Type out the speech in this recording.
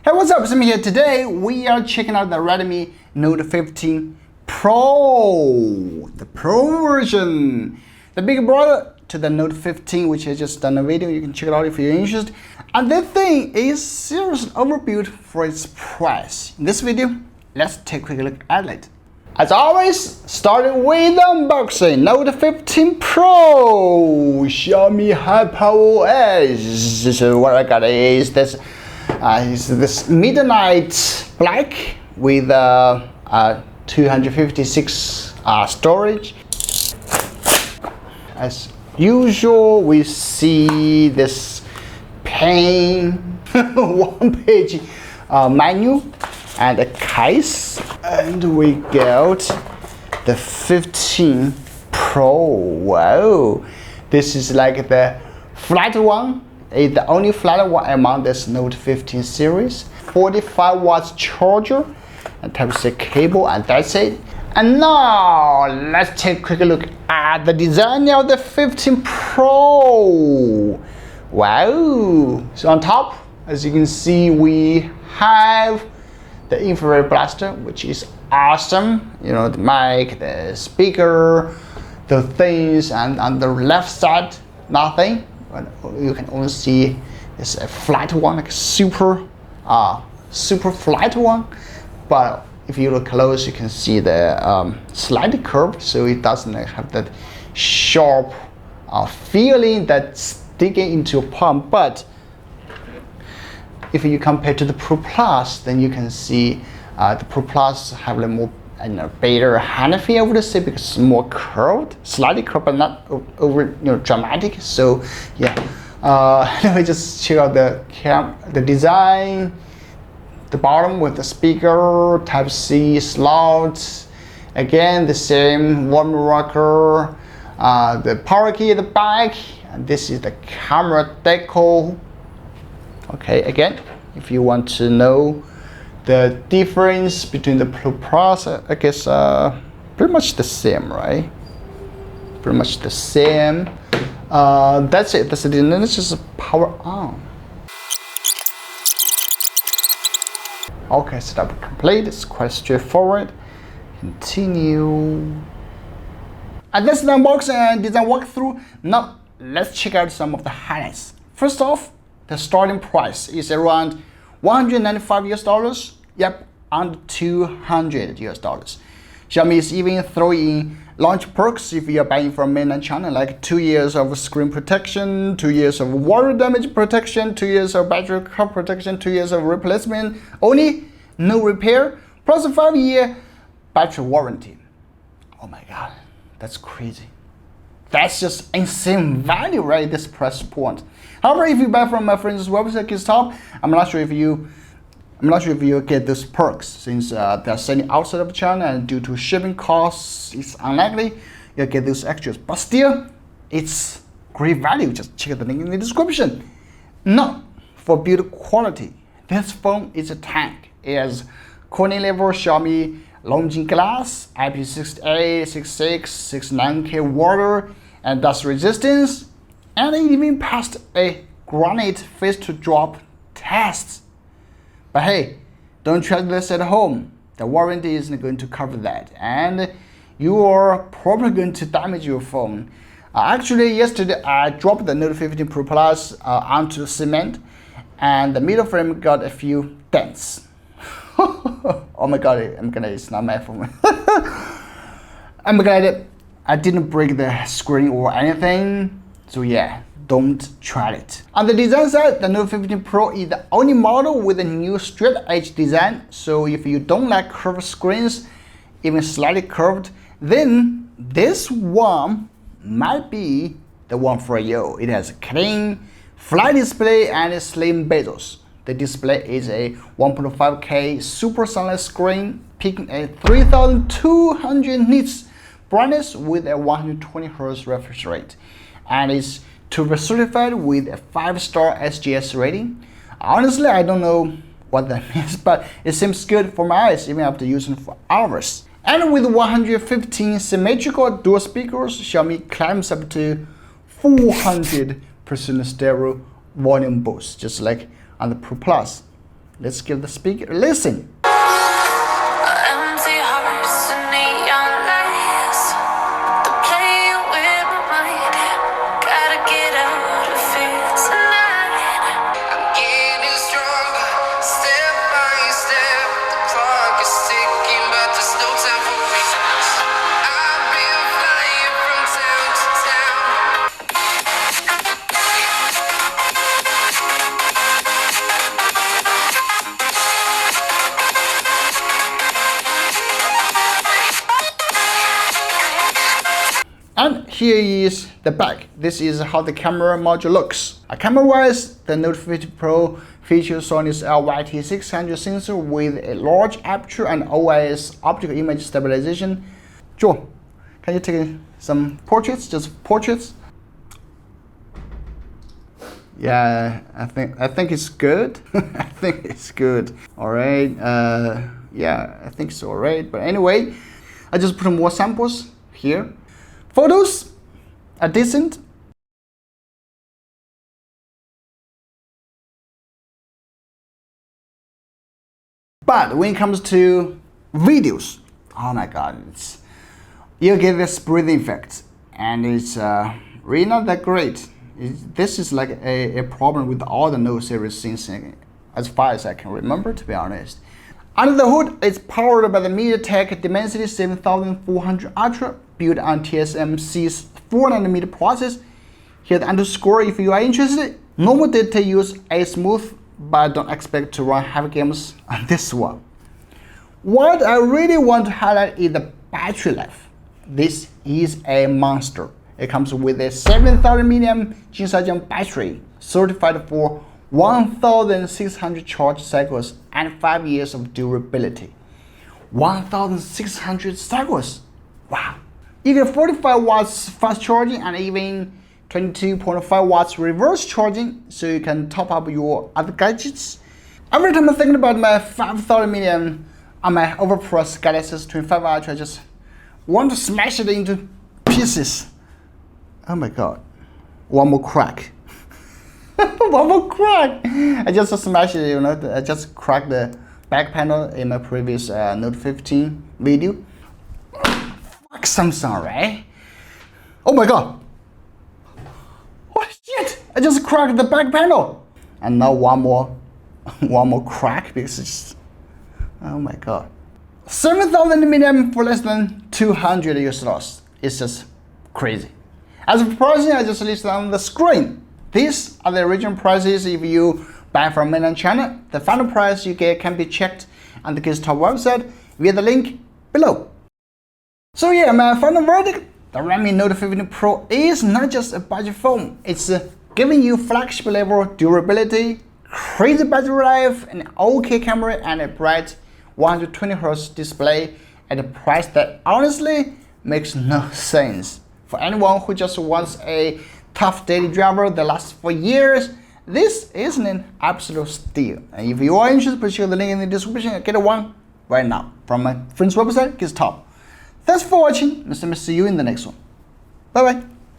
Hey, what's up? Sam here. Today we are checking out the Redmi Note 15 Pro, the Pro version, the big brother to the Note 15, which I just done a video. You can check it out if you're interested. And this thing is seriously overbuilt for its price. In this video, let's take a quick look at it. As always, starting with unboxing. Note 15 Pro, Xiaomi high power edge. So what I got is this midnight black with 256 storage. As usual, we see this plain one-page menu and a case, and we got the 15 Pro. Wow, this is like the flat one. It's the only flat one among this Note 15 series. 45 watts charger and Type-C cable, and that's it. And now let's take a quick look at the design of the 15 Pro. Wow! So on top, as you can see, we have the infrared blaster, which is awesome. You know, the mic, the speaker, the things, and on the left side, nothing. You can only see it's a flat one, like a super flat one. But if you look close, you can see the slight curve, so it doesn't have that sharp feeling that's digging into your palm. But if you compare to the Pro Plus, then you can see the Pro Plus have a more better hand feel, I would say, because it's more curved, slightly curved, but not over dramatic. So yeah, let me just check out the design. The bottom with the speaker, Type-C slot. Again, the same warm rocker. The power key at the back, and this is the camera decal. Okay, again, if you want to know the difference between the Pro Plus, I guess pretty much the same, right? Pretty much the same. That's it. That's it. And then it's just power on. Okay, setup complete. It's quite straightforward. Continue. And that's the unboxing and design walkthrough. Now let's check out some of the highlights. First off, the starting price is around $195 US. Yep, under $200 US. Xiaomi is even throwing in launch perks if you are buying from mainland China, like 2 years of screen protection, 2 years of water damage protection, 2 years of battery health protection, 2 years of replacement only, no repair, plus a 5-year battery warranty. Oh my god, that's crazy. That's just insane value, right? This price point. However, if you buy from my friend's website, GitStop, I'm not sure if you get those perks, since they're selling outside of China, and due to shipping costs, it's unlikely you'll get those extras. But still, it's great value. Just check the link in the description. Now, for build quality, this phone is a tank. It has Corning level Xiaomi Longines glass, IP68, 66, 69K water and dust resistance, and it even passed a granite face-to-drop test. But hey, don't try this at home. The warranty isn't going to cover that, and you are probably going to damage your phone. Actually, yesterday I dropped the Note 15 Pro Plus onto cement, and the middle frame got a few dents. Oh my god, I'm glad it's not my phone. I'm glad I didn't break the screen or anything. So yeah, don't try it. On the design side, the Note 15 Pro is the only model with a new straight edge design. So if you don't like curved screens, even slightly curved, then this one might be the one for you. It has a clean, flat display and slim bezels. The display is a 1.5K super sunlight screen, peaking at 3200 nits brightness with a 120Hz refresh rate, and is Turbo certified with a 5-star SGS rating. Honestly, I don't know what that means, but it seems good for my eyes even after using it for hours. And with 115 symmetrical dual speakers, Xiaomi climbs up to 400% stereo volume boost, just like on the Pro Plus. Let's give the speaker a listen. And here is the back. This is how the camera module looks. Camera-wise, the Note 50 Pro features Sony's LYT600 sensor with a large aperture and OIS optical image stabilization. Joe, can you take some portraits? Just portraits? Yeah, I think it's good. I think it's good. All right. Yeah, I think it's all right. But anyway, I just put more samples here. Photos are decent. But when it comes to videos, oh my god, you get this breathing effect, and it's really not that great. This is like a problem with all the Note series since as far as I can remember, to be honest. Under the hood, it's powered by the MediaTek Dimensity 7400 Ultra, built on TSMC's 4nm process. Here the underscore if you are interested. Normal data use a smooth, but don't expect to run heavy games on this one. What I really want to highlight is the battery life. This is a monster. It comes with a 7000 mAh Jinsajang battery, certified for 1600 charge cycles and 5 years of durability. 1600 cycles! Wow! You get 45 watts fast charging and even 22.5 watts reverse charging, so you can top up your other gadgets. Every time I'm thinking about my 5000 mAh on my overpriced Galaxy S25 Ultra, I just want to smash it into pieces. Oh my god. One more crack. One more crack! I just smashed it, you know, I just cracked the back panel in my previous Note 15 video. Fuck Samsung, right? Oh my god! Oh shit! I just cracked the back panel! And now one more crack because it's, oh my god. 7000 mAh for less than 200 US dollars. It's just crazy. As for pricing, I just listed on the screen. These are the original prices if you buy from mainland China. The final price you get can be checked on the Geekstop website via the link below. So yeah, my final verdict, the Redmi Note 15 Pro is not just a budget phone. It's giving you flagship level durability, crazy battery life, an OK camera, and a bright 120Hz display at a price that honestly makes no sense. For anyone who just wants a tough daily driver that lasts for years, this is an absolute steal. And if you are interested, please check the link in the description and get one right now from my friend's website, Geekstop. Thanks for watching. Mr. See you in the next one. Bye bye.